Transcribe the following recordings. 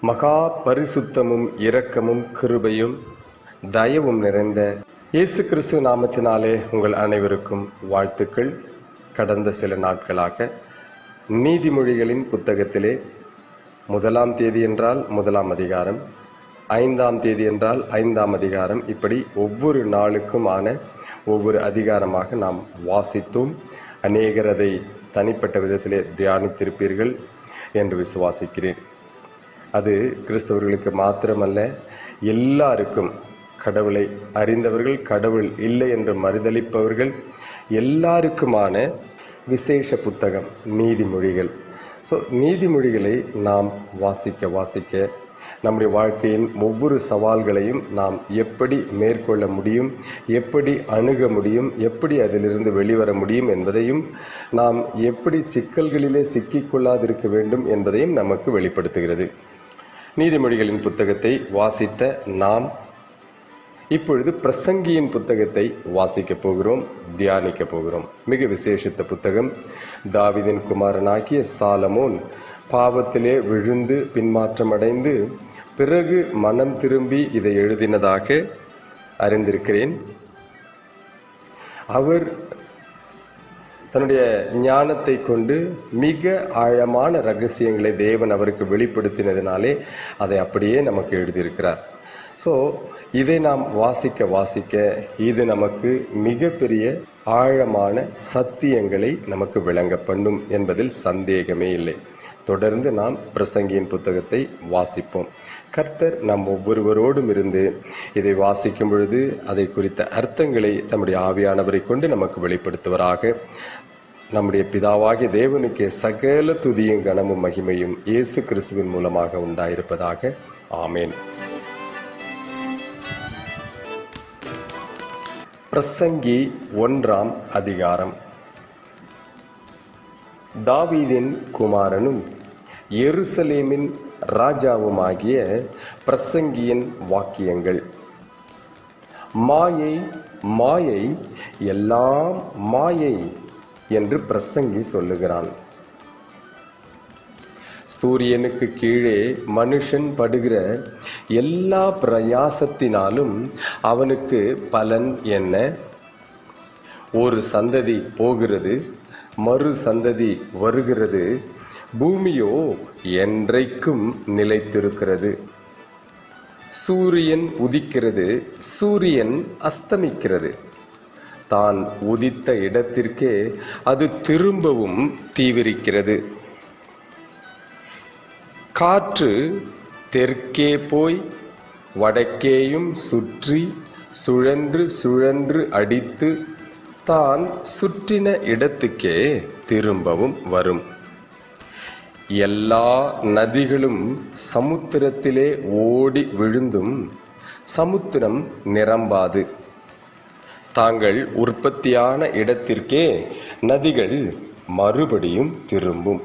மகா பரிசுத்தமும் இரக்கமும் கிருபையும் தயவும் நிறைந்த இயேசு கிறிஸ்து நாமத்தினாலே உங்கள் அனைவருக்கும் வாழ்த்துக்கள். கடந்த சில நாட்களாக நீதிமொழிகளின் புத்தகத்திலே 1ஆம் தேதி என்றால் 1ஆம் அதிகாரம், 5ஆம் தேதி என்றால் 5ஆம் அதிகாரம், இப்படி ஒவ்வொரு நாளுக்குமான ஒவ்வொரு அதிகாரமாக நாம் வாசித்தோம். அநேகர் அதை தனிப்பட்ட விதத்திலே தியானித்திருப்பீர்கள் என்று விசுவாசிக்கிறேன். அது கிறிஸ்தவர்களுக்கு மாத்திரமல்ல, எல்லாருக்கும், கடவுளை அறிந்தவர்கள், கடவுள் இல்லை என்று மறுதலிப்பவர்கள் எல்லாருக்குமான விசேஷ புத்தகம் நீதிமொழிகள். நீதிமொழிகளை நாம் வாசிக்க நம்முடைய வாழ்க்கையின் ஒவ்வொரு சவால்களையும் நாம் எப்படி மேற்கொள்ள முடியும், எப்படி அணுக முடியும், எப்படி அதிலிருந்து வெளிவர முடியும் என்பதையும், நாம் எப்படி சிக்கல்களிலே சிக்கிக்கொள்ளாதிருக்க வேண்டும் என்பதையும் நமக்கு வெளிப்படுத்துகிறது. நீதிமொழிகளின் புத்தகத்தை வாசித்த நாம் இப்பொழுது பிரசங்கியின் புத்தகத்தை வாசிக்கப் போகிறோம், தியானிக்கப் போகிறோம். மிக விசேஷித்த புத்தகம். தாவீதின் குமாரனாகிய சாலமோன் பாவத்திலே விழுந்து பின்மாற்றமடைந்து பிறகு மனம் திரும்பி இதை எழுதினதாக அறிந்திருக்கிறேன். அவர் தன்னுடைய ஞானத்தை கொண்டு மிக ஆழமான ரகசியங்களை தேவன் அவருக்கு வெளிப்படுத்தினதினாலே அதை அப்படியே நமக்கு எழுதியிருக்கிறார். இதை நாம் வாசிக்க இது நமக்கு மிகப்பெரிய ஆழமான சத்தியங்களை நமக்கு விளங்க பண்ணும் என்பதில் சந்தேகமே இல்லை. தொடர்ந்து நாம் பிரசங்கியின் புத்தகத்தை வாசிப்போம். கர்த்தர் நம் ஒவ்வொருவரோடும் இருந்து இதை வாசிக்கும் பொழுது அதை குறித்த அர்த்தங்களை தம்முடைய ஆவியானவரை கொண்டு நமக்கு வெளிப்படுத்துவராக. நம்முடைய பிதாவாகிய தேவனுக்கே சகல துதியும் கனமும் மகிமையும் இயேசு கிறிஸ்துவின் மூலமாக உண்டாயிருப்பதாக. ஆமேன். பிரசங்கி 1ஆம் அதிகாரம். தாவீதின் குமாரனும் எருசலேமின் ராஜாவுமாகிய பிரசங்கியின் வாக்கியங்கள். மாயை மாயை எல்லாம் மாயை என்று பிரசங்கி சொல்லுகிறான். சூரியனுக்கு கீழே மனுஷன் படுகிற எல்லா பிரயாசத்தினாலும் அவனுக்கு பலன் என்ன? ஒரு சந்ததி போகிறது, மறு சந்ததி வருகிறது, பூமியோ என்றைக்கும் நிலைத்திருக்கிறது. சூரியன் உதிக்கிறது, சூரியன் அஸ்தமிக்கிறது. தான் உதித்த இடத்திற்கே அது திரும்பவும் தீவிரிக்கிறது. காற்று தெற்கே போய் வடக்கேயும் சுற்றி சுழன்று சுழன்று அடித்து தான் சுற்றின இடத்துக்கே திரும்பவும் வரும். எல்லா நதிகளும் சமுத்திரத்திலே ஓடி விழுந்தும் சமுத்திரம் நிரம்பாது. தாங்கள் உற்பத்தியான இடத்திற்கே நதிகள் மறுபடியும் திரும்பும்.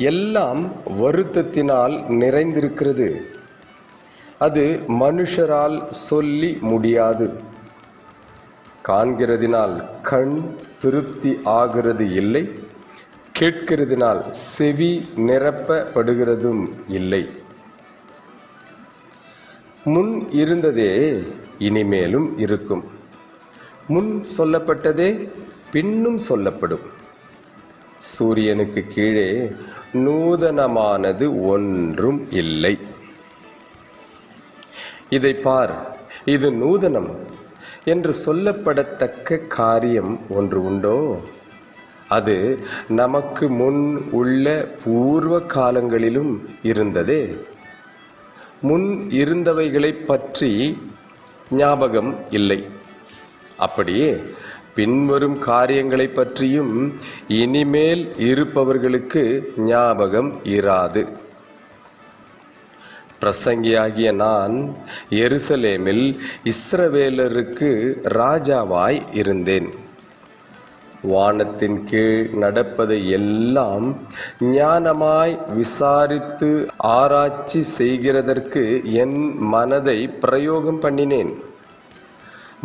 எல்லாம் வருத்தத்தினால் நிறைந்திருக்கிறது, அது மனுஷரால் சொல்லி முடியாது. காண்கிறதினால் கண் திருப்தி ஆகிறது இல்லை, கேட்கிறதினால் செவி நிரப்பப்படுகிறதும் இல்லை. முன் இருந்ததே இனிமேலும் இருக்கும், முன் சொல்லப்பட்டதே பின்னும் சொல்லப்படும். சூரியனுக்கு கீழே நூதனமானது ஒன்றும் இல்லை. இதை பார், இது நூதனம் என்று சொல்லப்படத்தக்க காரியம் ஒன்று உண்டோ? அது நமக்கு முன் உள்ள பூர்வ காலங்களிலும் இருந்ததே. முன் இருந்தவைகளை பற்றி ஞாபகம் இல்லை, அப்படியே பின்வரும் காரியங்களை பற்றியும் இனிமேல் இருப்பவர்களுக்கு ஞாபகம் இராது. பிரசங்கியாகிய நான் எருசலேமில் இஸ்ரவேலருக்கு ராஜாவாய் இருந்தேன். வானத்தின் கீழ் நடப்பதை எல்லாம் ஞானமாய் விசாரித்து ஆராய்ச்சி செய்கிறதற்கு என் மனதை பிரயோகம் பண்ணினேன்.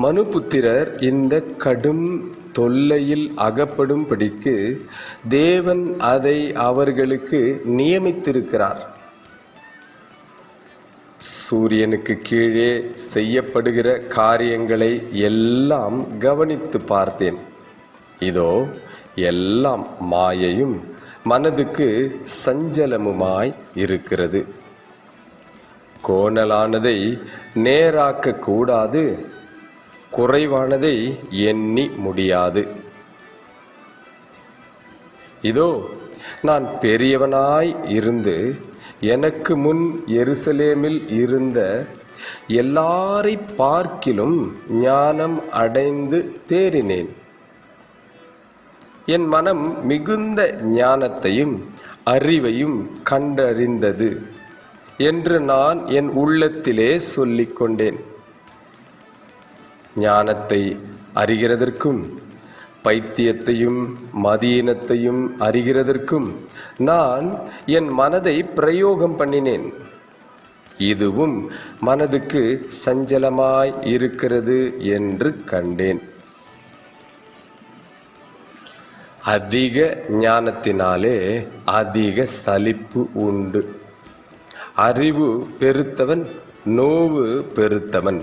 மனுபுத்திரர் இந்த கடும் தொல்லையில் அகப்படும்படிக்கு தேவன் அதை அவர்களுக்கு நியமித்திருக்கிறார். சூரியனுக்கு கீழே செய்யப்படுகிற காரியங்களை எல்லாம் கவனித்து பார்த்தேன். இதோ எல்லாம் மாயையும் மனதுக்கு சஞ்சலமுமாய் இருக்கிறது. கோணலானதை நேராக்க கூடாது, குறைவானதை எண்ணி முடியாது. இதோ நான் பெரியவனாய் இருந்து எனக்கு முன் எருசலேமில் இருந்த எல்லாரை பார்க்கிலும் ஞானம் அடைந்து தேறினேன். என் மனம் மிகுந்த ஞானத்தையும் அறிவையும் கண்டறிந்தது என்று நான் என் உள்ளத்திலே சொல்லிக் கொண்டேன். ஞானத்தை அறிகிறதற்கும் பைத்தியத்தையும் மதீனத்தையும் அறிகிறதற்கும் நான் என் மனதை பிரயோகம் பண்ணினேன். இதுவும் மனதுக்கு சஞ்சலமாய் இருக்கிறது என்று கண்டேன். அதிக ஞானத்தினாலே அதிக சலிப்பு உண்டு. அறிவு பெருத்தவன் நோவு பெருத்தவன்.